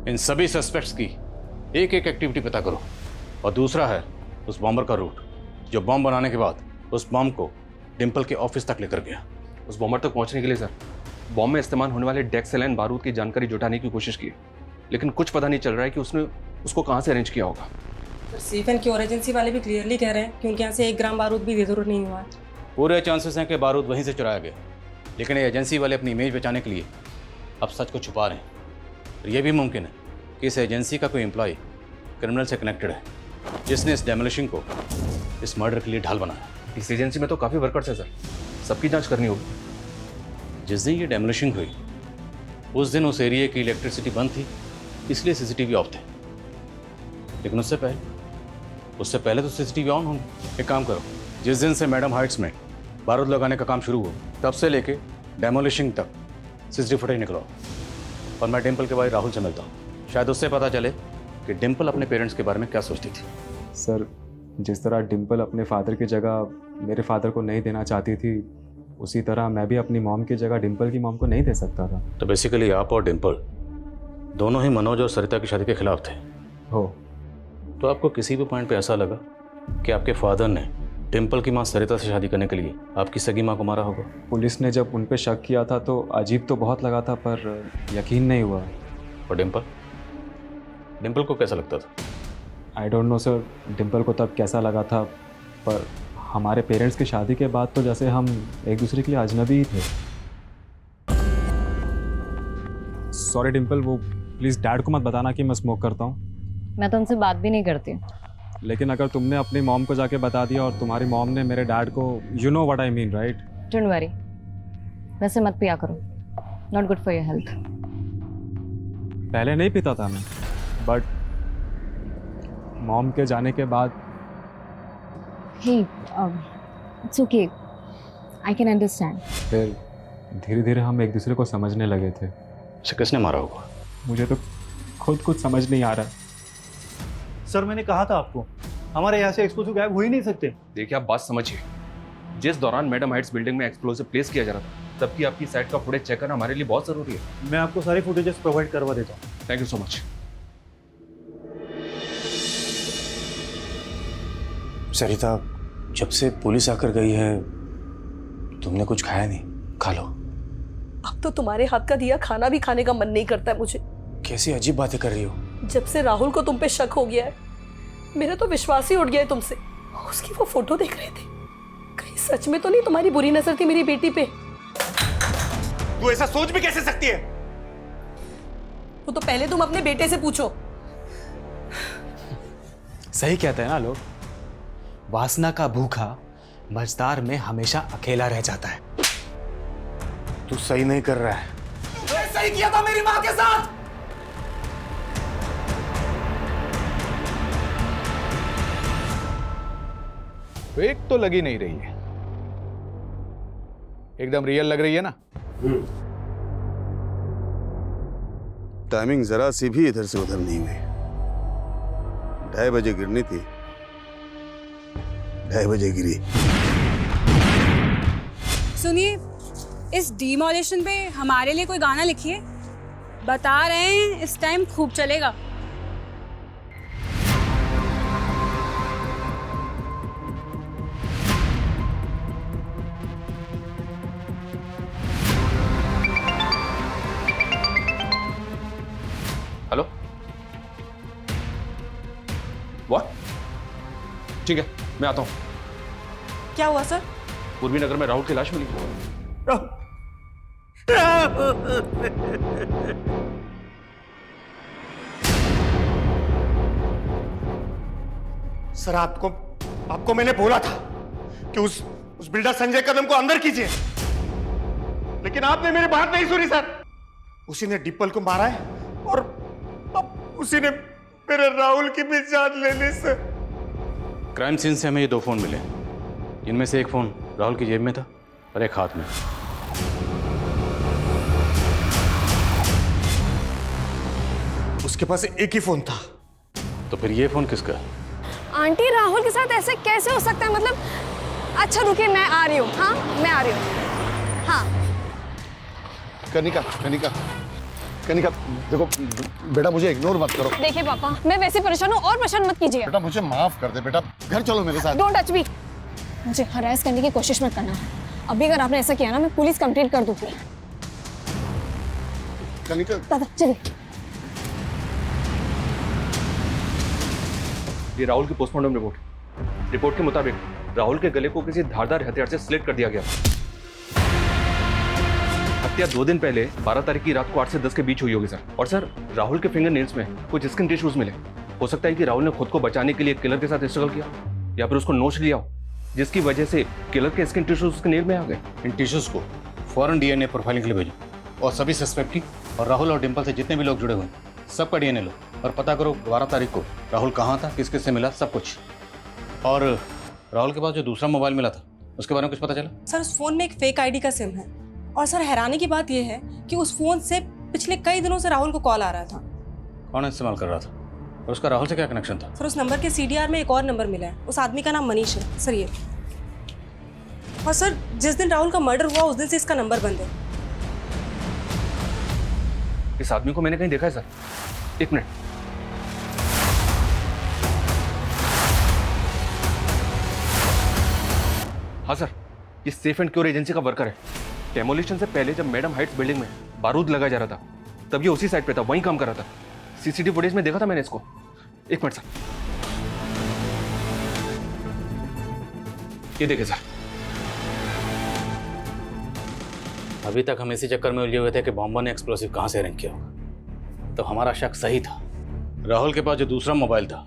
इन सभी सस्पेक्ट्स की एक एक एक्टिविटी पता करो, और दूसरा है उस बॉम्बर का रूट जो बॉम्ब बनाने के बाद उस बॉम्ब को डिम्पल के ऑफिस तक लेकर गया। उस बॉम्बर तक पहुंचने के लिए सर, बॉम्ब में इस्तेमाल होने वाले डेक्सेलाइन बारूद की जानकारी जुटाने की कोशिश की, लेकिन कुछ पता नहीं चल रहा है कि उसने उसको कहां से अरेंज किया होगा। सेफ एंड क्योर एजेंसी वाले भी क्लियरली कह रहे हैं, क्योंकि यहाँ से 1 ग्राम बारूद भी इधर नहीं हुआ है। पूरे चांसेस हैं कि बारूद वहीं से चुराया गया, लेकिन ये एजेंसी वाले अपनी इमेज बचाने के लिए अब सच को छुपा रहे हैं। और यह भी मुमकिन है कि इस एजेंसी का कोई एम्प्लॉय क्रिमिनल से कनेक्टेड है, जिसने इस डेमोलिशिंग को इस मर्डर के लिए ढाल बनाया। इस एजेंसी में तो काफ़ी वर्कर्स हैं सर, सबकी जांच करनी होगी। जिस दिन ये डेमोलिशिंग हुई उस दिन उस एरिया की इलेक्ट्रिसिटी बंद थी, इसलिए सीसीटीवी ऑफ थे, लेकिन उससे पहले तो सीसीटीवी ऑन होंगे। एक काम करो, जिस दिन से मैडम हाइट्स में बारूद लगाने का काम शुरू हुआ तब से लेके डेमोलिशिंग तक सीसीटीवी फुटेज निकलवाओ, और मैं डिम्पल के भाई राहुल से मिलता हूँ। शायद उससे पता चले कि डिम्पल अपने पेरेंट्स के बारे में क्या सोचती थी। सर, जिस तरह डिम्पल अपने फादर की जगह मेरे फादर को नहीं देना चाहती थी, उसी तरह मैं भी अपनी मॉम की जगह डिम्पल की मॉम को नहीं दे सकता था। तो बेसिकली आप और डिम्पल दोनों ही मनोज और सरिता की शादी के खिलाफ थे। हो तो आपको किसी भी पॉइंट पे ऐसा लगा कि आपके फादर ने डिम्पल की मां सरिता से शादी करने के लिए आपकी सगी मां को मारा होगा? पुलिस ने जब उन पे शक किया था तो अजीब तो बहुत लगा था, पर यकीन नहीं हुआ। और डिम्पल को कैसा लगता था? I don't know sir, Dimple को तब कैसा लगा था, पर हमारे पेरेंट्स की शादी के बाद तो जैसे हम एक दूसरे के लिए अजनबी ही थे। सॉरी डिम्पल, वो प्लीज़ डैड को मत बताना कि मैं स्मोक करता हूँ। मैं तो उनसे बात भी नहीं करती। लेकिन अगर तुमने अपनी मॉम को जाके बता दिया और तुम्हारी मॉम ने मेरे डैड को, you know what I mean right? Don't worry, वैसे मत पिया करो, not good for your health. पहले नहीं पीता था मैं, बट मॉम के जाने के बाद hey it's okay, I can understand. फिर धीरे धीरे हम एक दूसरे को समझने लगे थे। उसे किसने मारा होगा? मुझे तो खुद कुछ समझ नहीं आ रहा। सर मैंने कहा था आपको, हमारे यहाँ से एक्सप्लोसिव गायब हो ही नहीं सकते। देखिए आप बात समझिए, जिस दौरान मैडम हाइट्स बिल्डिंग में एक्सप्लोसिव प्लेस किया जा रहा था, तब की आपकी साइट का फुटेज चेक करना हमारे लिए बहुत जरूरी है। मैं आपको सारी फुटेजेस प्रोवाइड करवा देता हूँ। Thank you so much. Sarita, जब से पुलिस आकर गई है तुमने कुछ खाया नहीं, खा लो। अब तो तुम्हारे हाथ का दिया खाना भी खाने का मन नहीं करता है मुझे। कैसी अजीब बातें कर रही हो। जब से राहुल को तुम पे शक हो गया है, मेरा तो विश्वास ही उठ गया है तुमसे। उसकी वो फोटो देख रहे थे, कहीं सच में तो नहीं तुम्हारी बुरी नजर थी मेरी बेटी पे? तू ऐसा सोच भी कैसे सकती है? वो तो पहले तुम अपने बेटे से पूछो। सही कहते हैं ना लोग, वासना का भूखा मझदार में हमेशा अकेला रह जाता है। तू सही नहीं कर रहा है। तूने सही किया था मेरी माँ के साथ। फेक तो लगी नहीं रही है, एकदम रियल लग रही है ना? टाइमिंग जरा सी भी इधर से उधर नहीं हुई। 2:30 बजे गिरनी थी, 2:30 बजे गिरी। सुनिए, इस डिमोलिशन पे हमारे लिए कोई गाना लिखिए, बता रहे हैं इस टाइम खूब चलेगा। Hello, what? ठीक है, मैं आता हूँ। क्या हुआ सर? पूर्वी नगर में राहुल की लाश मिली। सर आपको मैंने बोला था कि उस बिल्डर संजय कदम को अंदर कीजिए, लेकिन आपने मेरी बात नहीं सुनी सर। उसी ने डिम्पल को मारा है और अब उसी ने मेरे राहुल की भी जान ले ली सर। क्राइम सीन से हमें ये 2 फोन मिले, इनमें से एक फोन राहुल की जेब में था और एक हाथ में। उसके पास एक ही फोन था। तो फिर ये फोन किसका? आंटी, राहुल के साथ ऐसे कैसे हो सकता है? मतलब अच्छा रुकिए, मैं आ रही हूँ। हाँ, मैं आ रही हूँ। हाँ कनिका, देखो बेटा, मुझे इग्नोर मत करो। देखिए पापा, मैं वैसे परेशान हूँ और परेशान मत कीजिए। बेटा मुझे माफ कर दे बेटा, घर चलो मेरे साथ। Don't touch me. मुझे हरास करने की कोशिश मत करना। अभी अगर आपने ऐसा किया ना, मैं पुलिस कंप्लेंट कर दूंगी। कनिका, दादा चलिए। ये राहुल की पोस्टमार्टम रिपोर्ट के मुताबिक राहुल के गले को किसी धारदार हथियार से स्लिट कर दिया गया। हत्या 2 दिन पहले 12 तारीख की रात को 8 से 10 के बीच हुई होगी सर। और सर, राहुल के फिंगर नेल्स में कुछ स्किन टिश्यूज मिले। हो सकता है कि राहुल ने खुद को बचाने के लिए किलर के साथ स्ट्रगल किया या फिर उसको नोच लिया हो, जिसकी वजह से किलर के स्किन टिश्यूज उसके नेल में आ गए। इन टिश्यूज को फौरन डीएनए प्रोफाइलिंग के लिए भेजो और सभी सस्पेक्ट की और राहुल और डिम्पल से जितने भी लोग जुड़े हुए हैं सबका डीएनए लो और पता करो 12 तारीख को राहुल कहाँ था, किस किस से मिला, सब कुछ। और राहुल के पास जो दूसरा मोबाइल मिला था उसके बारे में कुछ पता चला? सर, उस फोन में एक फेक आईडी का सिम है। और सर, हैरानी की बात यह है कि उस फोन से पिछले कई दिनों से राहुल को कॉल आ रहा था। कौन इस्तेमाल कर रहा था और उसका राहुल से क्या कनेक्शन था? सर, उस नंबर के CDR में एक और नंबर मिला है। उस आदमी का नाम मनीष है सर, ये। और सर, जिस दिन राहुल का मर्डर हुआ उस दिन से इसका नंबर बंद है। इस आदमी को मैंने कहीं देखा है सर। 1 मिनट। हाँ सर, ये सेफ एंड क्योर एजेंसी का वर्कर है। डेमोलिशन से पहले जब मैडम हाइट्स बिल्डिंग में बारूद लगाया जा रहा था तब ये उसी साइड पे था, वहीं काम कर रहा था। CCTV फुटेज में देखा था मैंने इसको। 1 मिनट सर। ये देखिए सर। अभी तक हम इसी चक्कर में उलझे हुए थे कि बॉम्बर ने एक्सप्लोसिव कहाँ से अरेंज किया होगा। तो हमारा शक सही था। राहुल के पास जो दूसरा मोबाइल था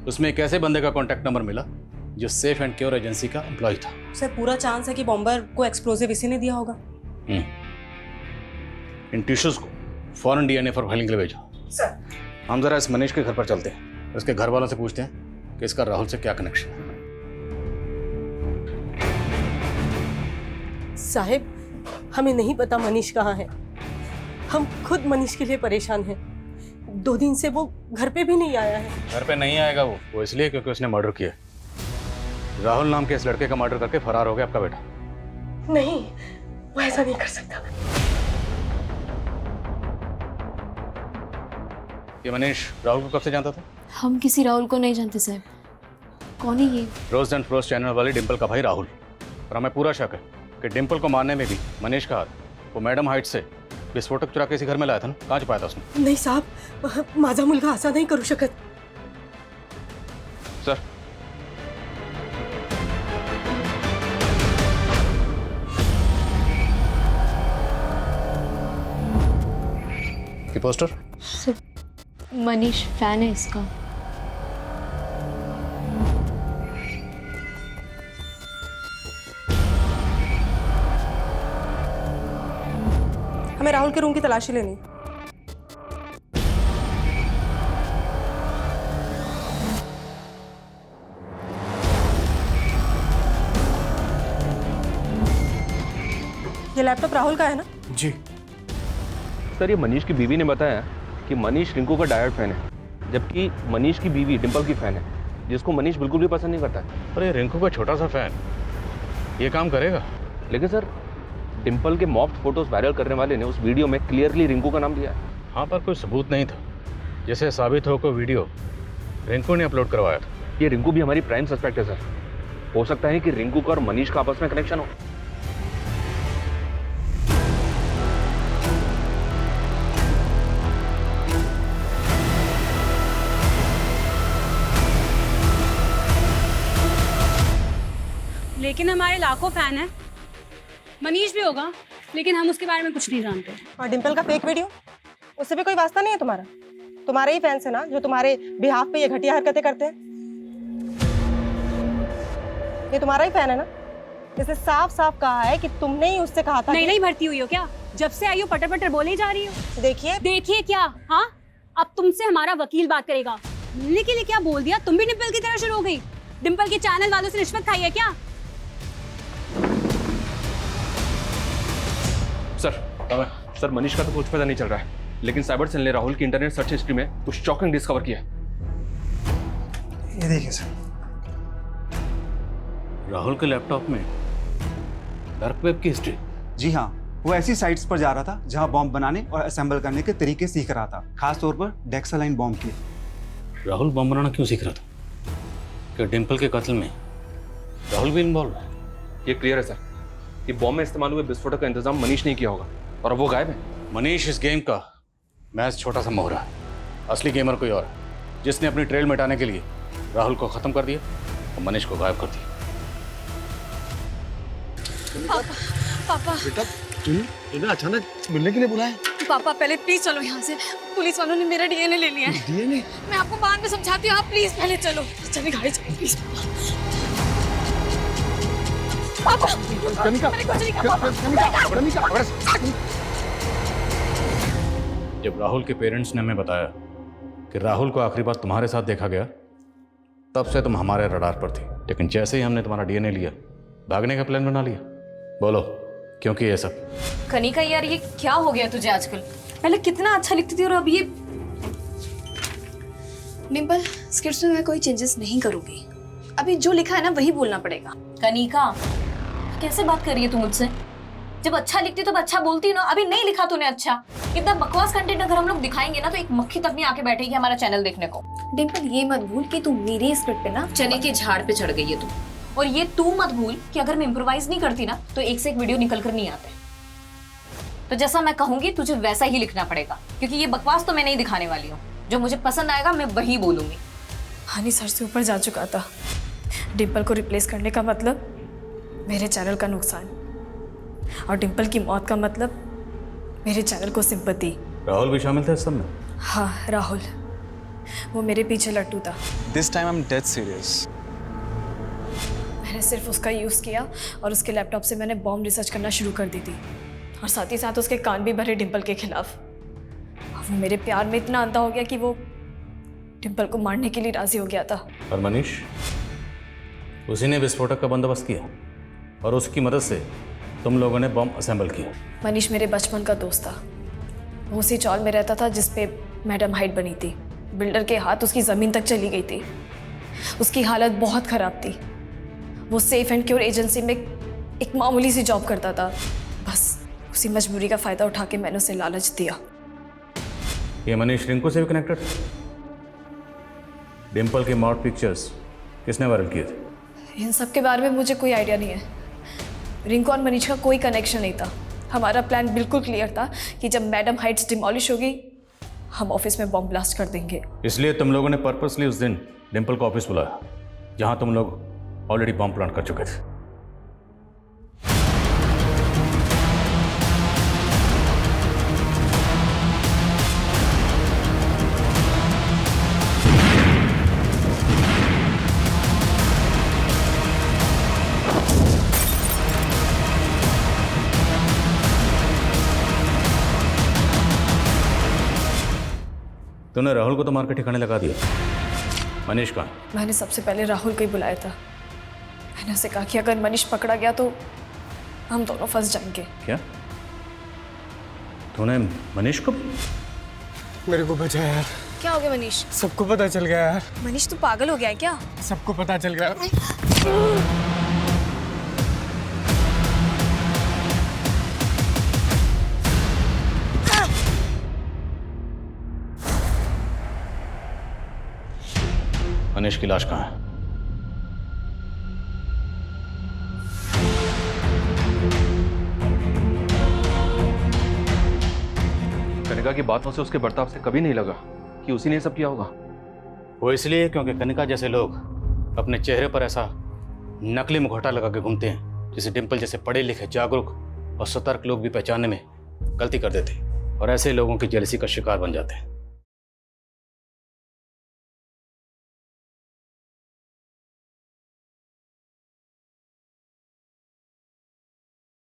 उसमें एक ऐसे बंदे का कॉन्टैक्ट नंबर मिला जो सेफ एंड क्योर एजेंसी का एम्प्लॉय था। सर पूरा चांस है कि बॉम्बर को एक्सप्लोसिव इसी ने दिया होगा। इन टिश्यूज को फॉरेन डीएनए फॉर फाइलिंग के लिए भेजो। सर हम जरा इस मनीष के घर पर चलते हैं, उसके घर वालों से पूछते हैं कि इसका राहुल से क्या कनेक्शन है। साहब हमें नहीं पता मनीष कहाँ है। हम खुद मनीष के लिए परेशान हैं। 2 दिन से वो घर पे भी नहीं आया है। घर पे नहीं आएगा वो इसलिए क्योंकि उसने मर्डर किया। राहुल नाम के इस लड़के का मर्डर करके फरार हो गया आपका बेटा। नहीं, वो ऐसा नहीं कर सकता। ये मनीष राहुल को कब से जानता था? हम किसी राहुल को नहीं जानते साहब। कौन है ये? रोज एंड फ्रोस्ट चैनल वाली डिम्पल का भाई राहुल। और हमें पूरा शक है कि डिम्पल को मारने में भी मनीष का हाथ। वो मैडम हाइट से विस्फोटक चुरा के इसी घर में लाया था ना, कहाँ छुपाया था उसने? नहीं साहब, माझा मुलगा असा नहीं करू शकत। सर ये पोस्टर? मनीष फैन है इसका। हमें राहुल के रूम की तलाशी लेनी। ये लैपटॉप राहुल का है ना? जी सर, ये मनीष की बीवी ने बताया कि मनीष रिंकू का डायरेक्ट फैन है, जबकि मनीष की बीवी डिम्पल की फैन है, जिसको मनीष बिल्कुल भी पसंद नहीं करता है। अरे रिंकू का छोटा सा फैन ये काम करेगा? लेकिन सर डिम्पल के मॉफ्ड फोटोज वायरल करने वाले ने उस वीडियो में क्लियरली रिंकू का नाम दिया है। हाँ, पर कोई सबूत नहीं था जिसे साबित हो को वीडियो रिंकू ने अपलोड करवाया था। ये रिंकू भी हमारी प्राइम सस्पेक्ट है सर। हो सकता है कि रिंकू का और मनीष का आपस में कनेक्शन हो। लेकिन हमारे लाखों फैन हैं। मनीष भी होगा, लेकिन हम उसके बारे में कुछ नहीं जानते। और डिम्पल का फेक वीडियो, उससे भी कोई वास्ता नहीं है तुम्हारा? तुम्हारे ही फैंस है ना जो तुम्हारे बिहाफ पे ये घटिया हरकतें करते हैं। ये तुम्हारा ही फैन है ना? इसने साफ साफ कहा है कि तुमने ही उससे कहा था। नहीं भर्ती हुई हो क्या? जब से आई हो पटर पटर बोले ही जा रही हो। देखिए क्या? हाँ, अब तुमसे हमारा वकील बात करेगा। मिलने के लिए क्या बोल दिया? तुम भी डिम्पल की तरह शुरू हो गई। डिम्पल के चैनल वालों से रिश्वत खाई है क्या? सर मनीष का तो कुछ पता नहीं चल रहा है, लेकिन साइबर सेल ने राहुल की इंटरनेट सर्च हिस्ट्री में कुछ शॉकिंग डिस्कवर किया। ये देखिए सर, राहुल के लैपटॉप में डार्क वेब की हिस्ट्री। जी हाँ, वो ऐसी साइट्स पर जा रहा था जहां बॉम्ब बनाने और असेंबल करने के तरीके सीख रहा था, खास तौर पर डेक्सालाइन बॉम्ब की। राहुल बॉम्ब बनाना क्यों सीख रहा था? कि डिम्पल के कत्ल में राहुल भी इन्वॉल्व है? ये क्लियर है सर कि बॉम्ब में इस्तेमाल हुए विस्फोटक का इंतजाम मनीष ने किया होगा और अब वो गायब है। मनीष इस गेम का मैच छोटा सा मोहरा है। असली गेमर कोई और है, जिसने अपनी ट्रेल मिटाने के लिए राहुल को खत्म कर दिया और मनीष को गायब कर दिया। पापा बेटा तुम्हें अचानक मिलने के लिए बुलाया? पापा पहले प्लीज चलो यहाँ से। पुलिस वालों ने मेरा डीएनए ले लिया है। डीएनए? मैं आपको बाद में समझाती हूँ, आप प्लीज पहले चलो। चलिए गाड़ी चलो प्लीज। पापा कनिका, जब राहुल के पेरेंट्स ने हमें बताया कि राहुल को आखिरी बार तुम्हारे साथ देखा गया, तब से तुम हमारे रडार पर थी। लेकिन जैसे ही हमने तुम्हारा डीएनए लिया, भागने का प्लान बना लिया। बोलो क्यों किया ये सब? कनिका यार, ये क्या हो गया तुझे आजकल? पहले कितना अच्छा लिखती थी और अब ये। डिम्पल, स्क्रिप्ट में मैं कोई चेंजेस नहीं करूंगी। अभी जो लिखा है ना वही बोलना पड़ेगा। कनिका कैसे बात कर रही है तू मुझसे? जब अच्छा लिखती तो अच्छा बोलती ना। अभी नहीं लिखा तूने अच्छा। इतना बकवास कंटेंट अगर हम लोग दिखाएंगे ना तो एक मक्खी तक नहीं आके बैठेगी हमारा चैनल देखने को। डिम्पल, ये मत भूल कि तू मेरे स्क्रिप्ट पे ना चने के झाड़ पे चढ़ गई है तू। और ये तू मत भूल कि अगर मैं इम्प्रोवाइज नहीं करती ना तो एक से एक वीडियो निकल कर नहीं आते। तो जैसा मैं कहूंगी तुझे वैसा ही लिखना पड़ेगा, क्योंकि ये बकवास तो मैं नहीं दिखाने वाली हूँ। जो मुझे पसंद आएगा मैं वही बोलूंगी। हनी सर से ऊपर जा चुका था। डिम्पल को रिप्लेस करने का मतलब मेरे चैनल का नुकसान, और डिम्पल की मौत का मतलब मेरे चैनल को सिंपैथी। राहुल भी शामिल था इस सब में? हाँ, राहुल, वो मेरे पीछे लट्टू था। This time I am dead serious. मैंने सिर्फ उसका यूज़ किया और उसके लैपटॉप से मैंने बॉम्ब रिसर्च करना शुरू कर दी थी, और साथ ही साथ उसके कान भी भरे डिम्पल के खिलाफ। वो मेरे प्यार में इतना अंधा हो गया कि वो डिम्पल को मारने के लिए राजी हो गया था। और मनीष, उसी ने विस्फोटक का बंदोबस्त किया और उसकी मदद से तुम लोगों ने बॉम्ब असेंबल किया। मनीष मेरे बचपन का दोस्त था। वो उसी चौल में रहता था जिस पे मैडम हाइट बनी थी। बिल्डर के हाथ उसकी ज़मीन तक चली गई थी। उसकी हालत बहुत ख़राब थी। वो सेफ एंड क्योर एजेंसी में एक मामूली सी जॉब करता था। बस उसी मजबूरी का फ़ायदा उठा के मैंने उसे लालच दिया। ये मनीष रिंकू से भी कनेक्टेड था? डिम्पल के मॉड पिक्चर्स किसने वायरल किए थे? इन सब के बारे में मुझे कोई आइडिया नहीं है। रिंकू और मनीष का कोई कनेक्शन नहीं था। हमारा प्लान बिल्कुल क्लियर था कि जब मैडम हाइट्स डिमोलिश होगी, हम ऑफिस में बॉम्ब ब्लास्ट कर देंगे। इसलिए तुम लोगों ने पर्पसली उस दिन डिम्पल को ऑफिस बुलाया, जहां तुम लोग ऑलरेडी बॉम्ब प्लांट कर चुके थे। तूने राहुल को तो मार के ठिकाने लगा दिया। मनीष कहाँ? मैंने सबसे पहले राहुल को ही बुलाया था। मैंने उसे कहा कि अगर मनीष पकड़ा गया तो हम दोनों फंस जाएंगे। क्या तूने मनीष को? मेरे को बचा यार। क्या हो गया मनीष? सबको पता चल गया यार। मनीष तू पागल हो गया है क्या? सबको पता चल गया। मनीष की लाश कहाँ है? कनिका की बातों से, उसके बर्ताव से कभी नहीं लगा कि उसी ने सब किया होगा। वो इसलिए क्योंकि कनिका जैसे लोग अपने चेहरे पर ऐसा नकली मुखौटा लगा के घूमते हैं, जिसे डिम्पल जैसे पढ़े लिखे, जागरूक और सतर्क लोग भी पहचानने में गलती कर देते हैं और ऐसे लोगों की जेलसी का शिकार बन जाते हैं।